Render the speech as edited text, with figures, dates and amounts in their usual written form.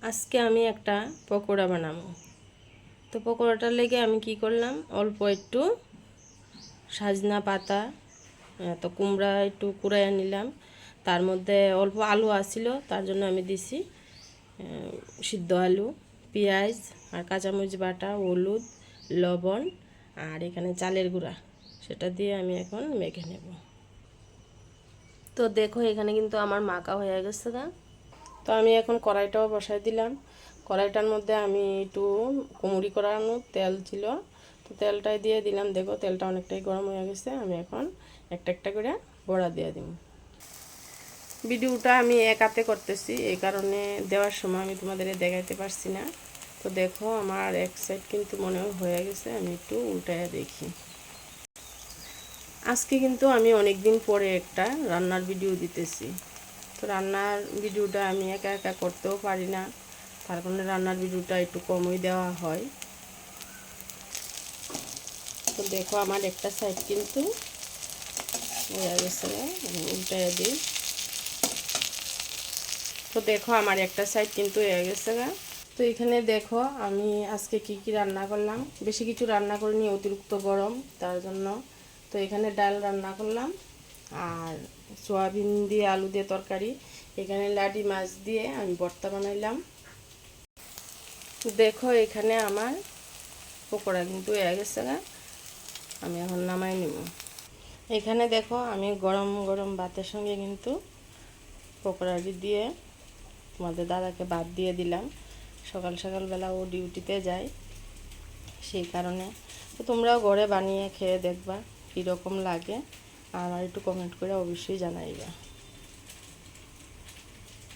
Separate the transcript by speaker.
Speaker 1: আজকে আমি একটা পকোড়া বানাবো। তো পকোড়াটার লেগে আমি কি করলাম, অল্প একটু সজনা পাতা, তো কুমড়া একটু কুড়াইয়া নিলাম। তার মধ্যে অল্প আলু আসছিল, তার জন্য আমি দিছি সিদ্ধ আলু, পেঁয়াজ আর কাঁচামরিচ বাটা, হলুদ, লবণ আর এখানে চালের গুঁড়া, সেটা দিয়ে আমি এখন মেখে নেব। তো দেখো এখানে কিন্তু আমার মাখা হয়ে গেছে গা। তো আমি এখন কড়াইটাও বসাই দিলাম। কড়াইটার মধ্যে আমি একটু কুমড়ি করানো তেল ছিল, তো তেলটাই দিয়ে দিলাম। দেখো তেলটা অনেকটাই গরম হয়ে গেছে। আমি এখন একটা একটা করে বড়া দিয়ে দিব। ভিডিওটা আমি এক হাতে করতেছি, এই কারণে দেওয়ার সময় আমি তোমাদের দেখাইতে পারছি না। তো দেখো আমার এক সাইড কিন্তু মনে হয়ে গেছে, আমি একটু উল্টায়া দেখি। আজকে কিন্তু আমি অনেক দিন পরে একটা রান্নার ভিডিও দিতেছি। তো রান্নার ভিডিওটা আমি একা একা করতেও পারি না, তার কারণে রান্নার ভিডিওটা একটু কমই দেওয়া হয়। তো দেখো আমার একটা সাইড কিন্তু হয়ে গেছে, আমি উল্টায় দিই। তো দেখো আমার একটা সাইড কিন্তু হয়ে গেছে গা। তো এখানে দেখো আমি আজকে কি কি রান্না করলাম। বেশি কিছু রান্না করিনি, অতিরিক্ত গরম তার জন্য। তো এখানে ডাল রান্না করলাম আর সয়াবিন দিয়ে আলু দিয়ে তরকারি। এখানে লাডি মাছ দিয়ে আমি ভর্তা বানাইলাম। দেখো এখানে আমার পকোড়া কিন্তু হয়ে গেছে গা, আমি এখন নামাই নিব। এখানে দেখো আমি গরম গরম ভাতের সঙ্গে কিন্তু পকোড়াটি দিয়ে তোমাদের দাদাকে ভাত দিয়ে দিলাম। সকাল সকালবেলা ও ডিউটিতে যায়, সেই কারণে। তো তোমরাও ঘরে বানিয়ে খেয়ে দেখবা কীরকম লাগে, আর একটু কমেন্ট করে অবশ্যই জানাইবা।